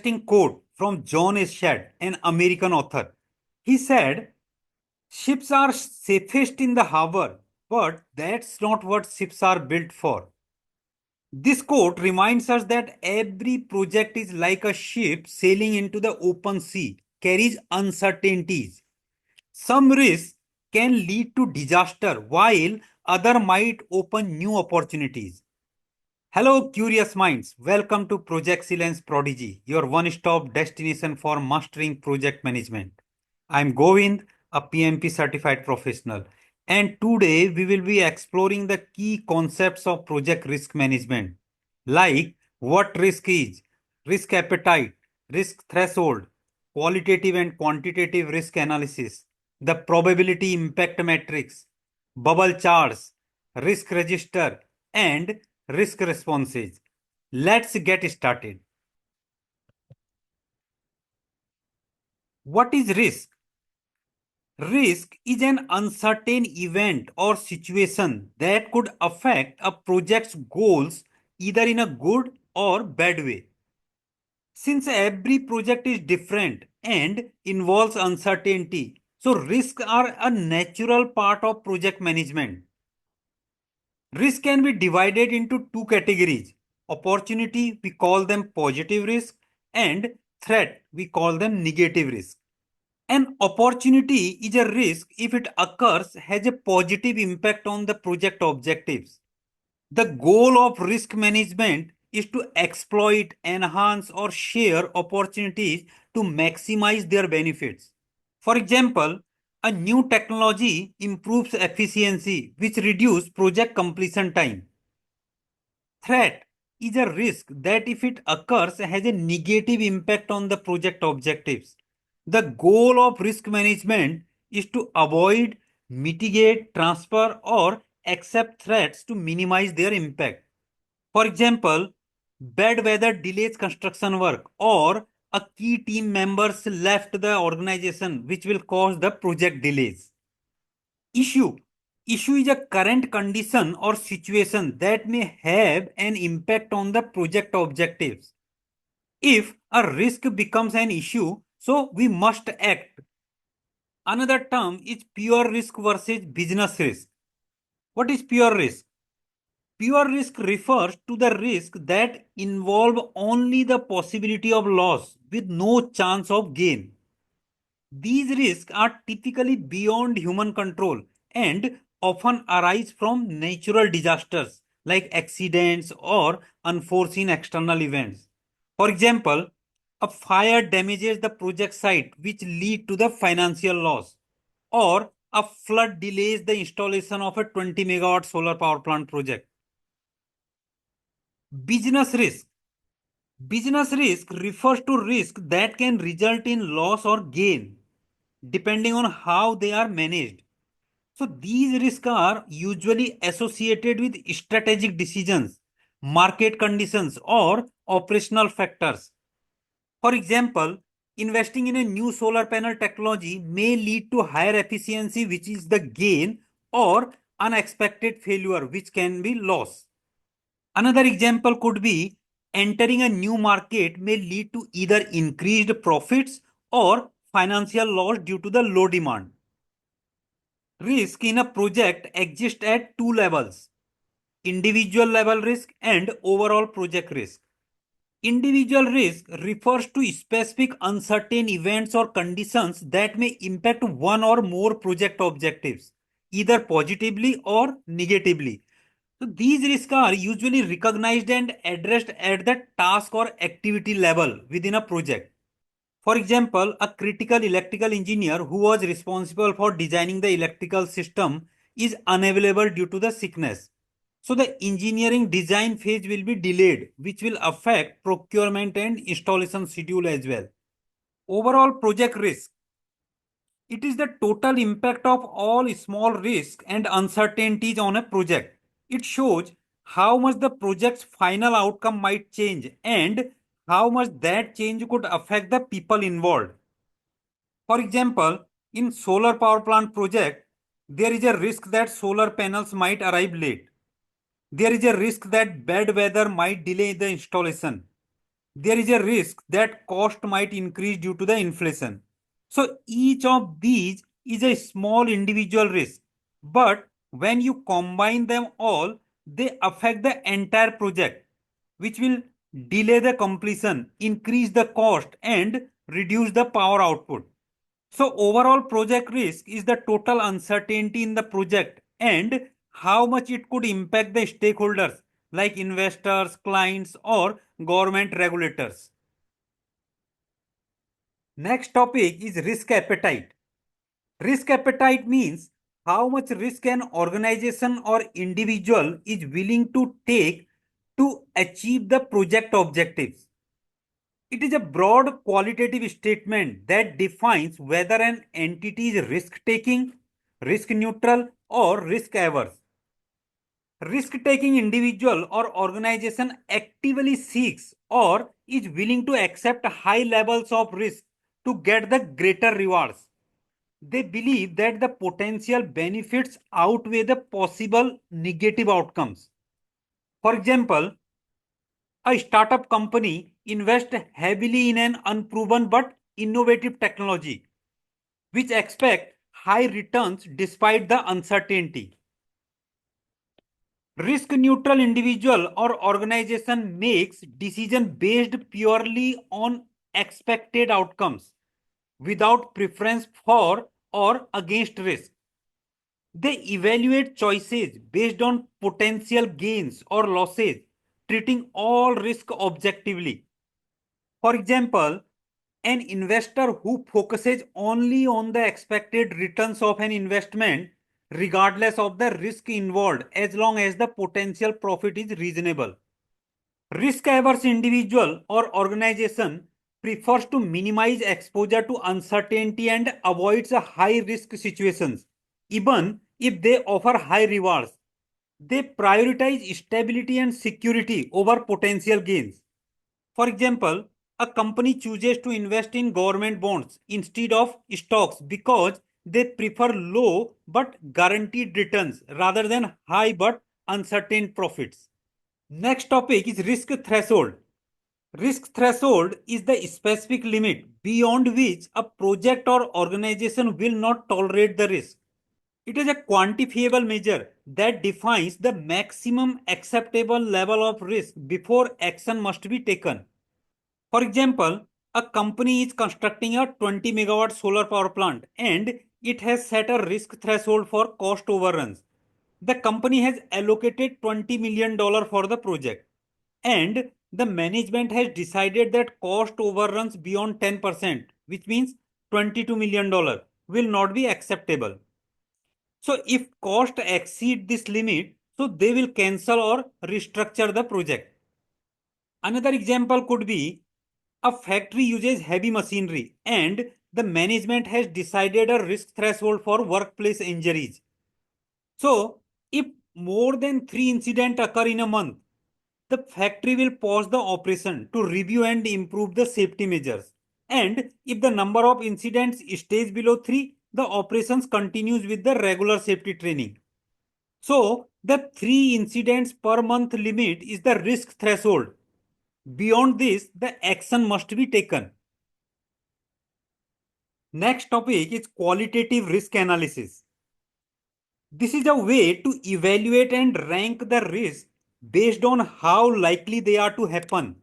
interesting quote from John Shedd, an American author. He said, ships are safest in the harbor, but that's not what ships are built for. This quote reminds us that every project is like a ship sailing into the open sea, carries uncertainties. Some risks can lead to disaster, while other might open new opportunities. Hello, curious minds. Welcome to Project Excellence Prodigy, your one stop destination for mastering project management. I'm Govind, a PMP certified professional, and today we will be exploring the key concepts of project risk management, like what risk is, risk appetite, risk threshold, qualitative and quantitative risk analysis, the probability impact matrix, bubble charts, risk register, and risk responses. Let's get started. What is risk? Risk is an uncertain event or situation that could affect a project's goals either in a good or bad way. Since every project is different and involves uncertainty, so risks are a natural part of project management. Risk can be divided into two categories. Opportunity, we call them positive risk, and threat, we call them negative risk. An opportunity is a risk if it occurs has a positive impact on the project objectives. The goal of risk management is to exploit, enhance, or share opportunities to maximize their benefits. For example, a new technology improves efficiency, which reduces project completion time. Threat is a risk that, if it occurs, has a negative impact on the project objectives. The goal of risk management is to avoid, mitigate, transfer, or accept threats to minimize their impact. For example, bad weather delays construction work, or a key team members left the organization, which will cause the project delays. Issue. Issue is a current condition or situation that may have an impact on the project objectives. If a risk becomes an issue, so we must act. Another term is pure risk versus business risk. What is pure risk? Pure risk refers to the risk that involve only the possibility of loss with no chance of gain. These risks are typically beyond human control and often arise from natural disasters like accidents or unforeseen external events. For example, a fire damages the project site, which lead to the financial loss, or a flood delays the installation of a 20 megawatt solar power plant project. Business risk. Business risk refers to risk that can result in loss or gain depending on how they are managed. So these risks are usually associated with strategic decisions, market conditions, or operational factors. For example, investing in a new solar panel technology may lead to higher efficiency, which is the gain, or unexpected failure, which can be loss. Another example could be entering a new market may lead to either increased profits or financial loss due to the low demand. Risk in a project exists at two levels: individual level risk and overall project risk. Individual risk refers to specific uncertain events or conditions that may impact one or more project objectives, either positively or negatively. So these risks are usually recognized and addressed at the task or activity level within a project. For example, a critical electrical engineer who was responsible for designing the electrical system is unavailable due to the sickness. So the engineering design phase will be delayed, which will affect procurement and installation schedule as well. Overall project risk. It is the total impact of all small risks and uncertainties on a project. It shows how much the project's final outcome might change and how much that change could affect the people involved. For example, in solar power plant project, there is a risk that solar panels might arrive late. There is a risk that bad weather might delay the installation. there is a risk that cost might increase due to the inflation. So each of these is a small individual risk, but when you combine them all, they affect the entire project, which will delay the completion, increase the cost, and reduce the power output. So overall project risk is the total uncertainty in the project and how much it could impact the stakeholders like investors, clients, or government regulators. Next topic is risk appetite. Risk appetite means how much risk an organization or individual is willing to take to achieve the project objectives. It is a broad qualitative statement that defines whether an entity is risk taking, risk neutral, or risk averse. Risk taking individual or organization actively seeks or is willing to accept high levels of risk to get the greater rewards. They believe that the potential benefits outweigh the possible negative outcomes. For example, a startup company invests heavily in an unproven but innovative technology, which expect high returns despite the uncertainty. Risk neutral individual or organization makes decision based purely on expected outcomes without preference for or against risk. They evaluate choices based on potential gains or losses, treating all risk objectively. For example, an investor who focuses only on the expected returns of an investment, regardless of the risk involved, as long as the potential profit is reasonable. Risk averse individual or organization prefers to minimize exposure to uncertainty and avoids high risk situations, even if they offer high rewards. They prioritize stability and security over potential gains. For example, a company chooses to invest in government bonds instead of stocks because they prefer low but guaranteed returns rather than high but uncertain profits. Next topic is risk threshold. Risk threshold is the specific limit beyond which a project or organization will not tolerate the risk. It is a quantifiable measure that defines the maximum acceptable level of risk before action must be taken. For example, a company is constructing a 20 megawatt solar power plant and it has set a risk threshold for cost overruns. The company has allocated $20 million for the project and the management has decided that cost overruns beyond 10%, which means $22 million, will not be acceptable. So if cost exceed this limit, so they will cancel or restructure the project. Another example could be a factory uses heavy machinery and the management has decided a risk threshold for workplace injuries. So, if more than 3 incidents occur in a month, the factory will pause the operation to review and improve the safety measures. And if the number of incidents stays below 3, the operations continues with the regular safety training. So, the 3 incidents per month limit is the risk threshold. Beyond this, the action must be taken. Next topic is qualitative risk analysis. This is a way to evaluate and rank the risks based on how likely they are to happen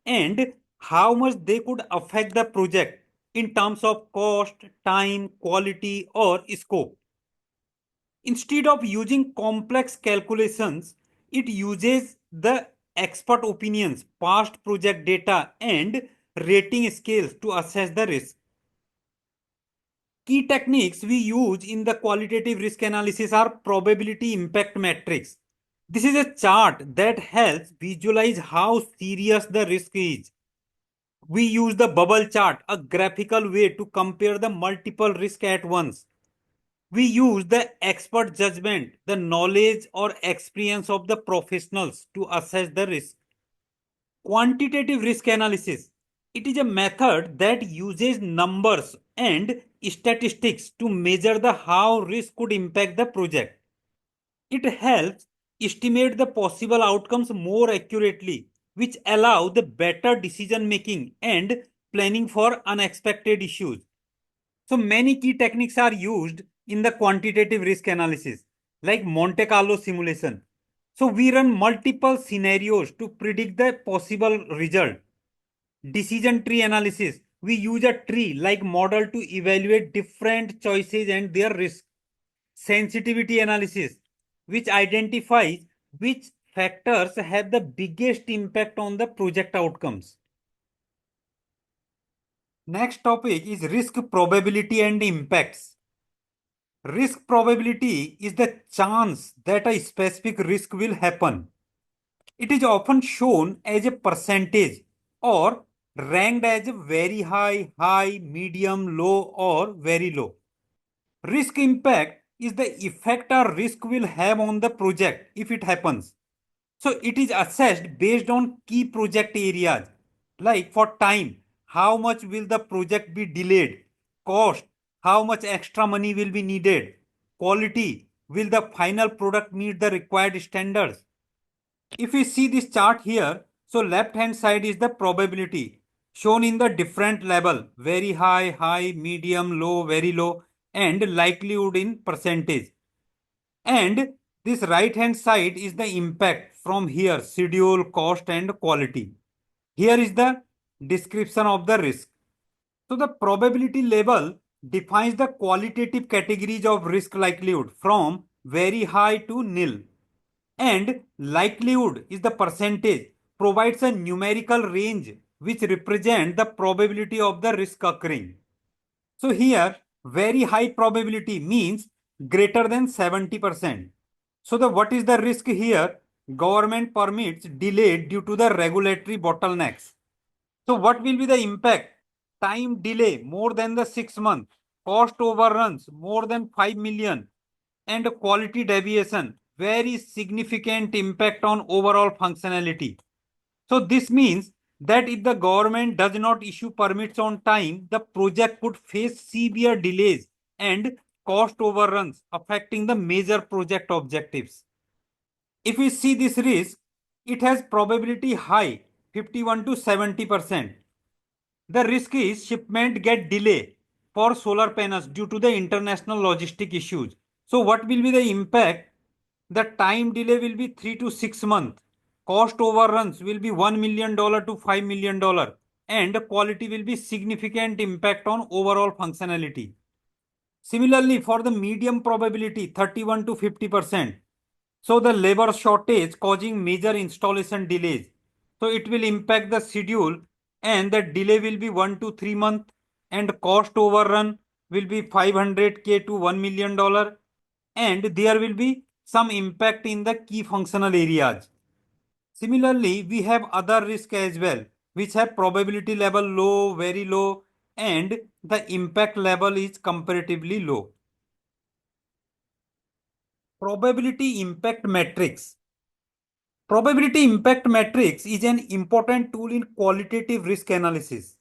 and how much they could affect the project in terms of cost, time, quality, or scope. Instead of using complex calculations, it uses the expert opinions, past project data, and rating scales to assess the risk. Key techniques we use in the qualitative risk analysis are probability impact matrix. This is a chart that helps visualize how serious the risk is. We use the bubble chart, a graphical way to compare the multiple risks at once. We use the expert judgment, the knowledge or experience of the professionals to assess the risk. Quantitative risk analysis. It is a method that uses numbers and statistics to measure the how risk could impact the project. It helps estimate the possible outcomes more accurately which allow the better decision making and planning for unexpected issues. So many key techniques are used in the quantitative risk analysis, like Monte Carlo simulation. So we run multiple scenarios to predict the possible result. Decision tree analysis. We use a tree like model to evaluate different choices and their risk. Sensitivity analysis, which identifies which factors have the biggest impact on the project outcomes. Next topic is risk probability and impacts. Risk probability is the chance that a specific risk will happen. It is often shown as a percentage or ranked as very high, high, medium, low, or very low. Risk impact is the effect a risk will have on the project if it happens. So it is assessed based on key project areas like for time, how much will the project be delayed, cost, how much extra money will be needed, quality, will the final product meet the required standards. If we see this chart here, so left hand side is the probability shown in the different level, very high, high, medium, low, very low, and likelihood in percentage. And this right hand side is the impact from here, schedule, cost, and quality. Here is the description of the risk. So the probability level defines the qualitative categories of risk likelihood from very high to nil. And likelihood is the percentage, provides a numerical range which represent the probability of the risk occurring. So here very high probability means greater than 70%. So the what is the risk here? Government permits delayed due to the regulatory bottlenecks. So what will be the impact? Time delay more than the 6 months, cost overruns more than 5 million, and quality deviation, very significant impact on overall functionality. So this means that if the government does not issue permits on time, the project could face severe delays and cost overruns affecting the major project objectives. If we see this risk, it has probability high, 51 to 70%. The risk is shipment get delay for solar panels due to the international logistic issues. So what will be the impact? The time delay will be 3 to 6 months. Cost overruns will be $1 million to $5 million, and quality will be significant impact on overall functionality. Similarly, for the medium probability 31 to 50%. So the labor shortage causing major installation delays. So it will impact the schedule and the delay will be 1 to 3 months and cost overrun will be 500K to $1 million, and there will be some impact in the key functional areas. Similarly, we have other risk as well, which have probability level low, very low, and the impact level is comparatively low. Probability impact matrix. Probability impact matrix is an important tool in qualitative risk analysis.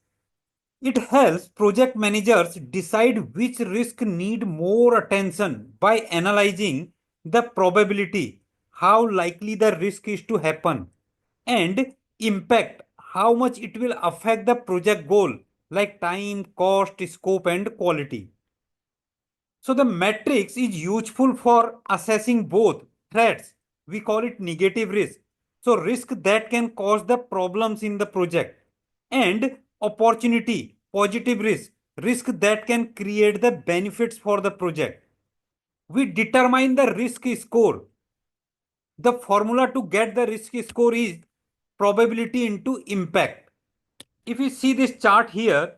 It helps project managers decide which risk need more attention by analyzing the probability, how likely the risk is to happen, and impact, how much it will affect the project goal like time, cost, scope, and quality. So the matrix is useful for assessing both threats. We call it negative risk. So risk that can cause the problems in the project, and opportunity, positive risk, risk that can create the benefits for the project. We determine the risk score. The formula to get the risk score is probability into impact. If you see this chart here,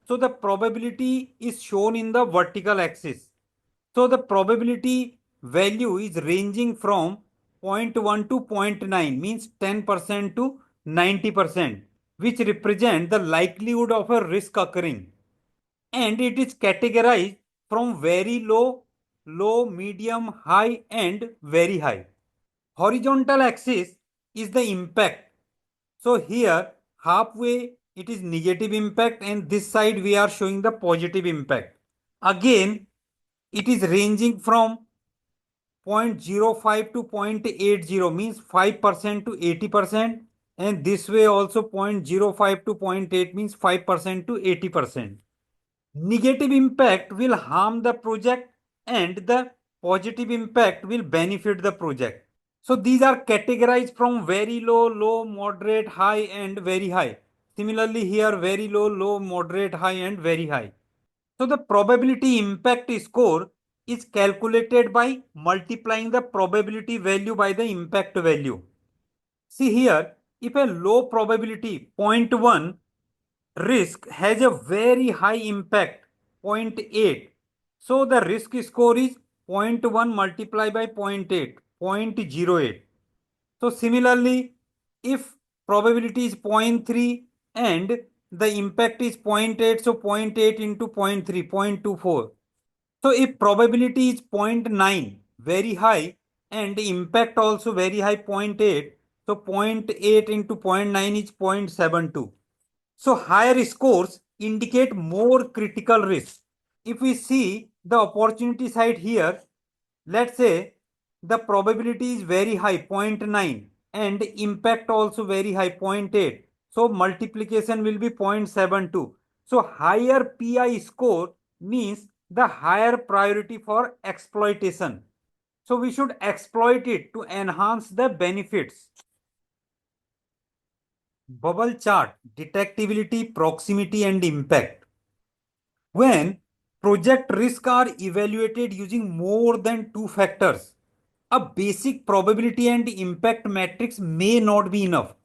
so the probability is shown in the vertical axis. So the probability value is ranging from zero point 0.1 to zero point 0.9, means 10% to 90%, which represent the likelihood of a risk occurring. And it is categorized from very low, low, medium, high, and very high. Horizontal axis is the impact. So here halfway it is negative impact and this side we are showing the positive impact. Again, it is ranging from 0.05 to 0.80, means 5% to 80%, And this way also 0.05 to zero point 0.8 means 5% to 80%. Negative impact will harm the project and the positive impact will benefit the project. So these are categorized from very low, low, moderate, high and very high. Similarly here very low, low, moderate, high and very high. So the probability impact score is calculated by multiplying the probability value by the impact value. See here, if a low probability zero point 0.1 risk has a very high impact 0.8, so the risk score is 0.1 multiplied by 0.8, 0.08. So similarly, if probability is zero point 0.3 and the impact is zero point 0.8, so zero point 0.8 into 0.3, 0.24. So if probability is zero point 0.9, very high, and impact also very high, zero point 0.8, so zero point 0.8 into 0.9 is 0.72. So higher scores indicate more critical risk. If we see the opportunity side here, let's say the probability is very high 0.9 and impact also very high 0.8, so multiplication will be 0.72. So higher pi score means the higher priority for exploitation, so we should exploit it to enhance the benefits. Bubble chart: detectability, proximity and impact. When project risks are evaluated using more than two factors, a basic probability and impact matrix may not be enough.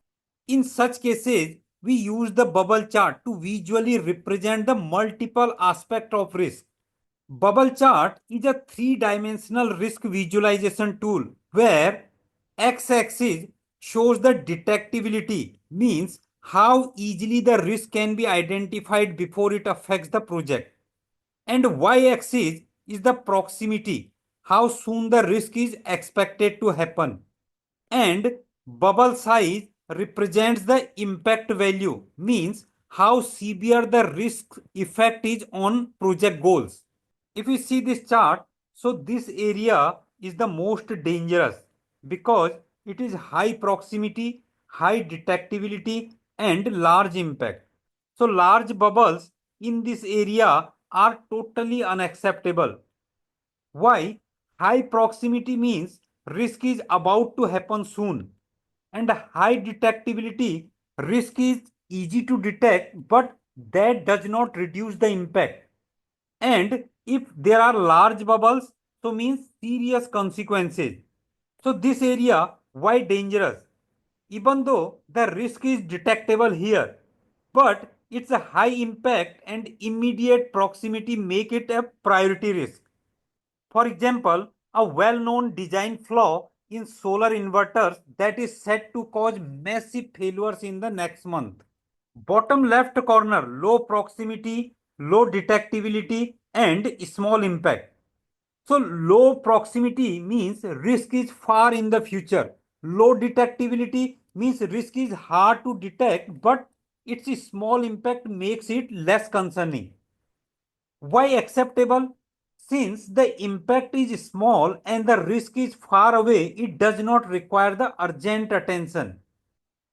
In such cases, we use the bubble chart to visually represent the multiple aspects of risk. Bubble chart is a three-dimensional risk visualization tool where x-axis shows the detectability, means how easily the risk can be identified before it affects the project, and y-axis is the proximity, how soon the risk is expected to happen, and bubble size represents the impact value, means how severe the risk effect is on project goals. If you see this chart, so this area is the most dangerous because it is high proximity, high detectability and large impact. So large bubbles in this area are totally unacceptable. Why? High proximity means risk is about to happen soon, and high detectability, risk is easy to detect but that does not reduce the impact. And if there are large bubbles, so means serious consequences. So this area, why dangerous? Even though the risk is detectable here, but its a high impact and immediate proximity make it a priority risk. For example, a well-known design flaw in solar inverters that is set to cause massive failures in the next month. Bottom left corner, low proximity, low detectability and small impact. So low proximity means risk is far in the future. Low detectability means risk is hard to detect but its small impact makes it less concerning. Why acceptable? Since the impact is small and the risk is far away, it does not require the urgent attention.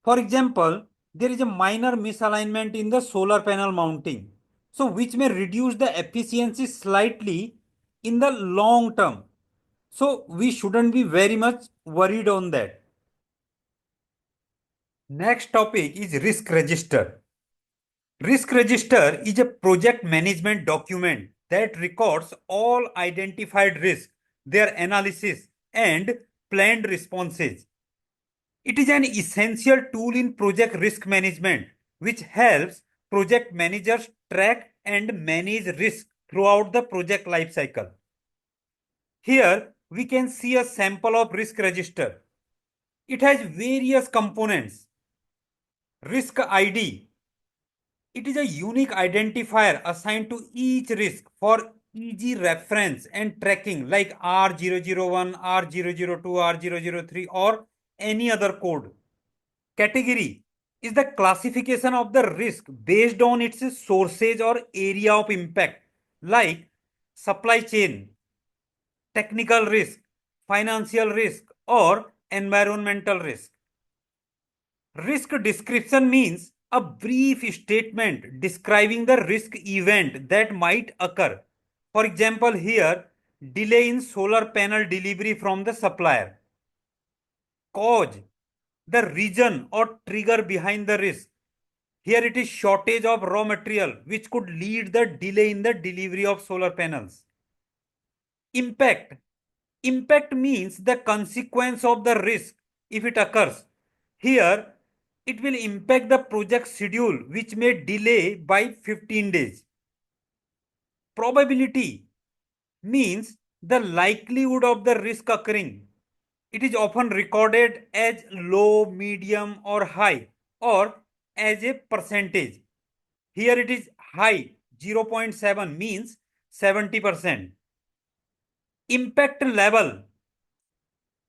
For example, there is a minor misalignment in the solar panel mounting, so which may reduce the efficiency slightly in the long term. So we shouldn't be very much worried on that. Next topic is risk register. Risk register is a project management document that records all identified risks, their analysis, and planned responses. It is an essential tool in project risk management which helps project managers track and manage risk throughout the project lifecycle. Here we can see a sample of risk register. It has various components. Risk ID. It is a unique identifier assigned to each risk for easy reference and tracking like R001, R002, R003 or any other code. Category is the classification of the risk based on its sources or area of impact, like supply chain, technical risk, financial risk, or environmental risk. Risk description means a brief statement describing the risk event that might occur. For example, here, delay in solar panel delivery from the supplier. Cause, the reason or trigger behind the risk. Here it is shortage of raw material which could lead the delay in the delivery of solar panels. Impact. Impact means the consequence of the risk if it occurs. Here, it will impact the project schedule which may delay by 15 days. Probability means the likelihood of the risk occurring. It is often recorded as low, medium, or high, or as a percentage. Here it is high, 0.7 means 70%. Impact level,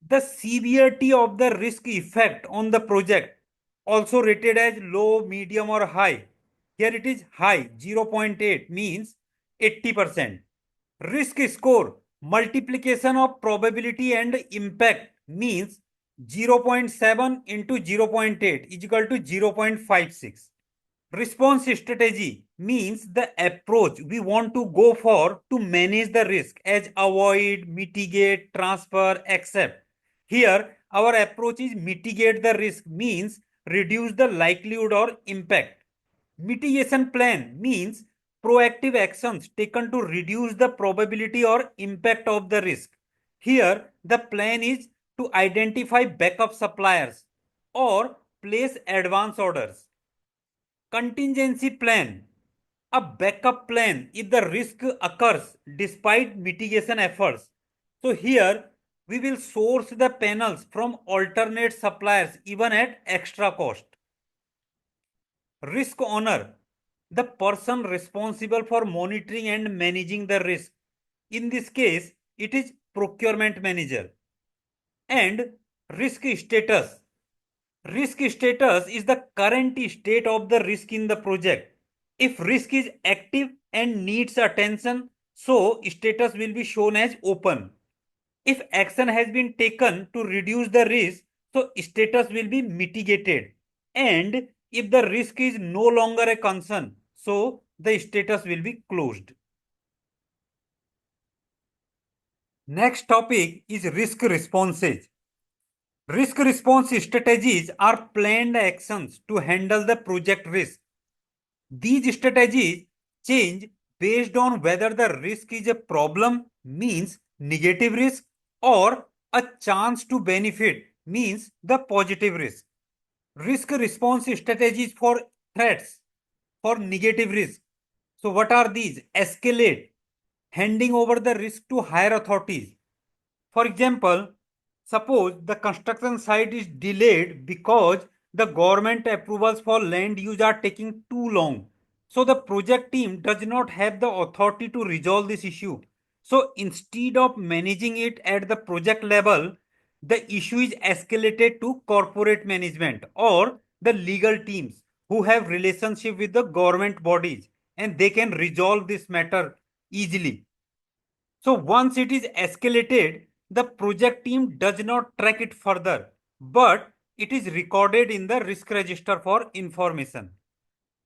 the severity of the risk effect on the project, also rated as low, medium, or high. Here it is high, 0.8 means 80%. Risk score, multiplication of probability and impact means 0.7 into 0.8 is equal to 0.56. Response strategy means the approach we want to go for to manage the risk as avoid, mitigate, transfer, accept. Here, our approach is mitigate the risk means reduce the likelihood or impact. Mitigation plan means proactive actions taken to reduce the probability or impact of the risk. Here, the plan is to identify backup suppliers or place advance orders. Contingency plan, a backup plan if the risk occurs despite mitigation efforts. So here we will source the panels from alternate suppliers even at extra cost. Risk owner, the person responsible for monitoring and managing the risk. In this case, it is procurement manager. And risk status. Risk status is the current state of the risk in the project. If risk is active and needs attention, so status will be shown as open. If action has been taken to reduce the risk, so status will be mitigated. And if the risk is no longer a concern, so the status will be closed. Next topic is risk responses. Risk response strategies are planned actions to handle the project risk. These strategies change based on whether the risk is a problem, means negative risk, or a chance to benefit, means the positive risk. Risk response strategies for threats, for negative risk. So, what are these? Escalate, handing over the risk to higher authorities. For example, suppose the construction site is delayed because the government approvals for land use are taking too long. So the project team does not have the authority to resolve this issue. So instead of managing it at the project level, the issue is escalated to corporate management or the legal teams who have relationship with the government bodies, and they can resolve this matter easily. So once it is escalated, the project team does not track it further, but it is recorded in the risk register for information.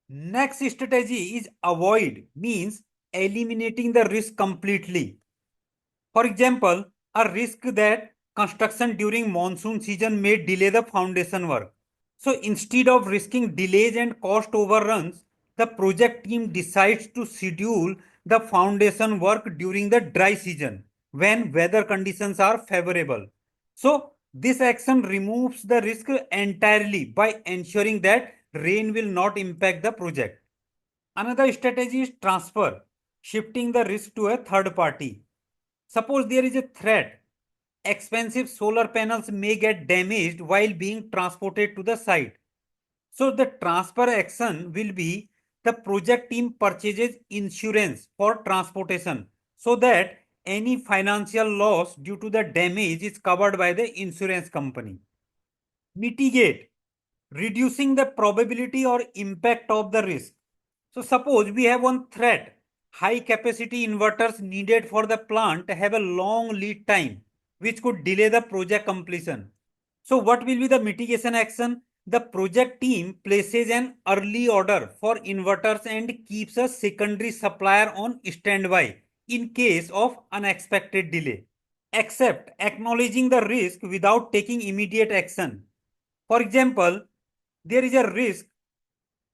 Next strategy is avoid, means eliminating the risk completely. For example, a risk that construction during monsoon season may delay the foundation work. So instead of risking delays and cost overruns, the project team decides to schedule the foundation work during the dry season when weather conditions are favorable. So this action removes the risk entirely by ensuring that rain will not impact the project. Another strategy is transfer, shifting the risk to a third party. Suppose there is a threat, expensive solar panels may get damaged while being transported to the site. So the transfer action will be the project team purchases insurance for transportation so that any financial loss due to the damage is covered by the insurance company. Mitigate, reducing the probability or impact of the risk. So suppose we have one threat, high capacity inverters needed for the plant have a long lead time which could delay the project completion. So what will be the mitigation action? The project team places an early order for inverters and keeps a secondary supplier on standby in case of unexpected delay, except acknowledging the risk without taking immediate action. For example, there is a risk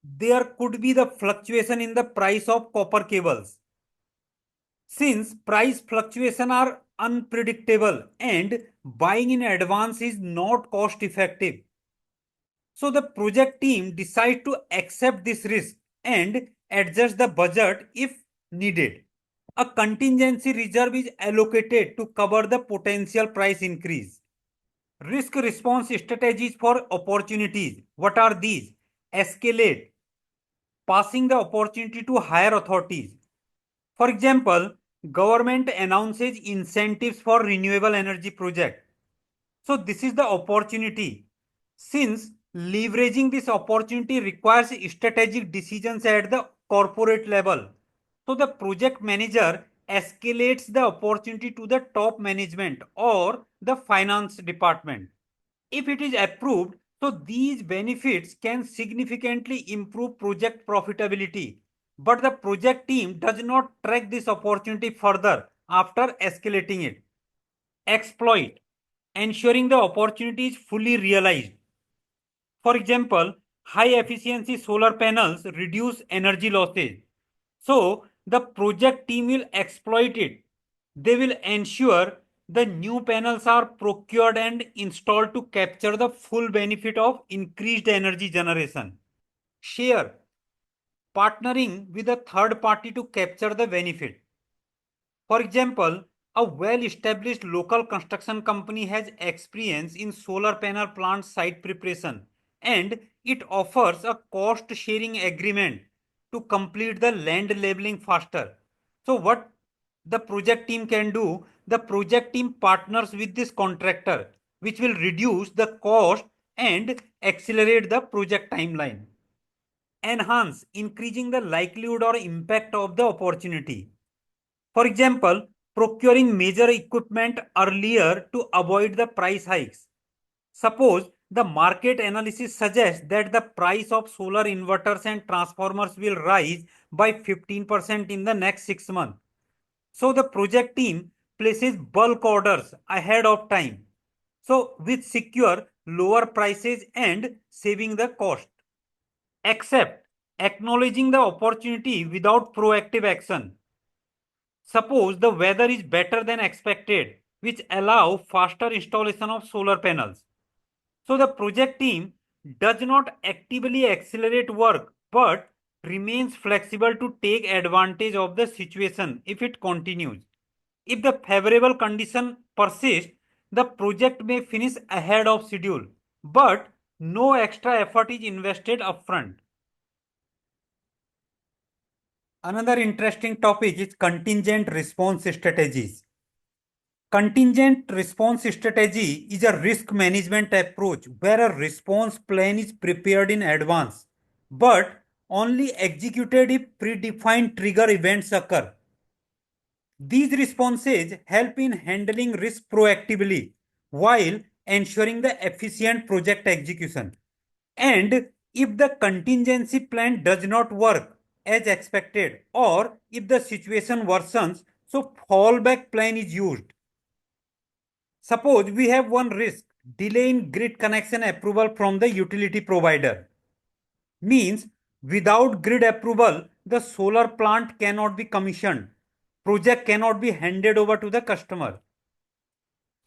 there could be the fluctuation in the price of copper cables. Since price fluctuation are unpredictable and buying in advance is not cost effective, so the project team decides to accept this risk and adjust the budget if needed. A contingency reserve is allocated to cover the potential price increase. Risk response strategies for opportunities. What are these? Escalate, passing the opportunity to higher authorities. For example, government announces incentives for renewable energy project. So this is the opportunity. Since leveraging this opportunity requires strategic decisions at the corporate level. So the project manager escalates the opportunity to the top management or the finance department. If it is approved, so these benefits can significantly improve project profitability. But the project team does not track this opportunity further after escalating it. Exploit, ensuring the opportunity is fully realized. For example, high efficiency solar panels reduce energy losses. So the project team will exploit it. They will ensure the new panels are procured and installed to capture the full benefit of increased energy generation. Share, partnering with a third party to capture the benefit. For example, a well-established local construction company has experience in solar panel plant site preparation and it offers a cost sharing agreement to complete the land leveling faster. So what the project team can do, the project team partners with this contractor which will reduce the cost and accelerate the project timeline. Enhance, increasing the likelihood or impact of the opportunity. For example, procuring major equipment earlier to avoid the price hikes. Suppose the market analysis suggests that the price of solar inverters and transformers will rise by 15% in the next 6 months. So the project team places bulk orders ahead of time. So which secure lower prices and saving the cost. Except acknowledging the opportunity without proactive action. Suppose the weather is better than expected, which allow faster installation of solar panels. So the project team does not actively accelerate work, but remains flexible to take advantage of the situation if it continues. If the favorable condition persists, the project may finish ahead of schedule, but no extra effort is invested upfront. Another interesting topic is contingent response strategies. Contingent response strategy is a risk management approach where a response plan is prepared in advance but only executed if predefined trigger events occur. These responses help in handling risk proactively while ensuring the efficient project execution. And if the contingency plan does not work as expected or if the situation worsens, so fallback plan is used. Suppose we have one risk, delay in grid connection approval from the utility provider. Means without grid approval, the solar plant cannot be commissioned. Project cannot be handed over to the customer.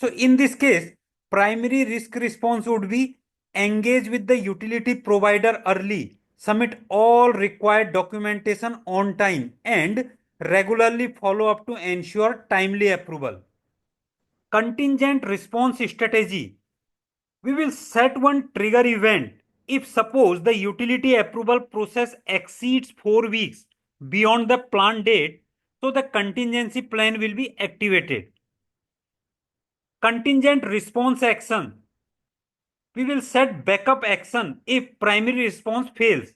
So in this case, primary risk response would be engage with the utility provider early, submit all required documentation on time and regularly follow up to ensure timely approval. Contingent response strategy. We will set one trigger event if suppose the utility approval process exceeds 4 weeks beyond the planned date, so the contingency plan will be activated. Contingent response action. We will set backup action if primary response fails.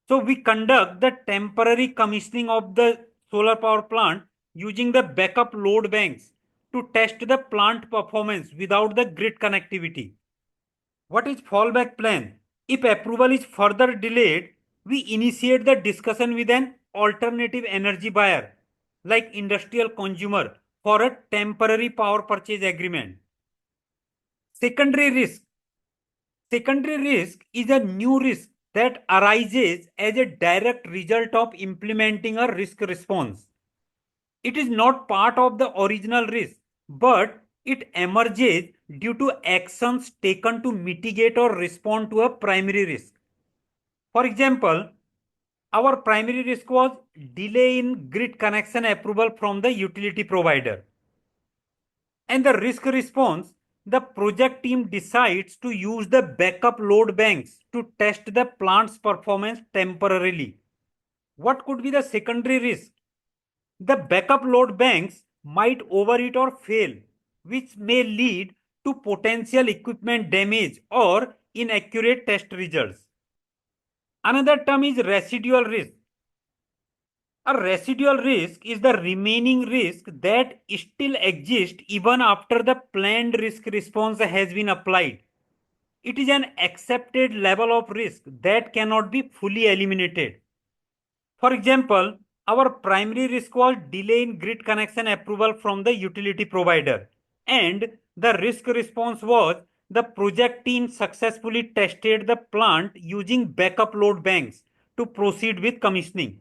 So we conduct the temporary commissioning of the solar power plant using the backup load banks to test the plant performance without the grid connectivity. What is fallback plan? If approval is further delayed, we initiate the discussion with an alternative energy buyer, like industrial consumer, for a temporary power purchase agreement. Secondary risk. Secondary risk is a new risk that arises as a direct result of implementing a risk response. It is not part of the original risk, but it emerges due to actions taken to mitigate or respond to a primary risk. For example, our primary risk was delay in grid connection approval from the utility provider. And the risk response, the project team decides to use the backup load banks to test the plant's performance temporarily. What could be the secondary risk? The backup load banks might overheat or fail, which may lead to potential equipment damage or inaccurate test results. Another term is residual risk. A residual risk is the remaining risk that still exists even after the planned risk response has been applied. It is an accepted level of risk that cannot be fully eliminated. For example, our primary risk was delay in grid connection approval from the utility provider, and the risk response was the project team successfully tested the plant using backup load banks to proceed with commissioning.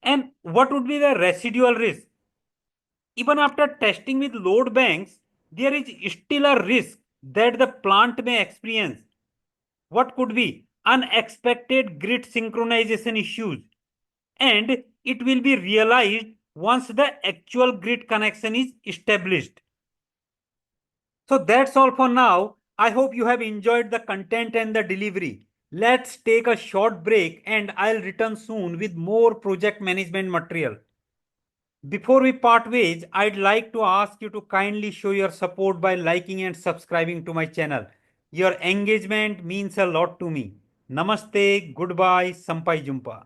And what would be the residual risk? Even after testing with load banks, there is still a risk that the plant may experience. What could be unexpected grid synchronization issues, and it will be realized once the actual grid connection is established. So that's all for now. I hope you have enjoyed the content and the delivery. Let's take a short break and I'll return soon with more project management material. Before we part ways, I'd like to ask you to kindly show your support by liking and subscribing to my channel. Your engagement means a lot to me. Namaste, goodbye, Sampai Jumpa.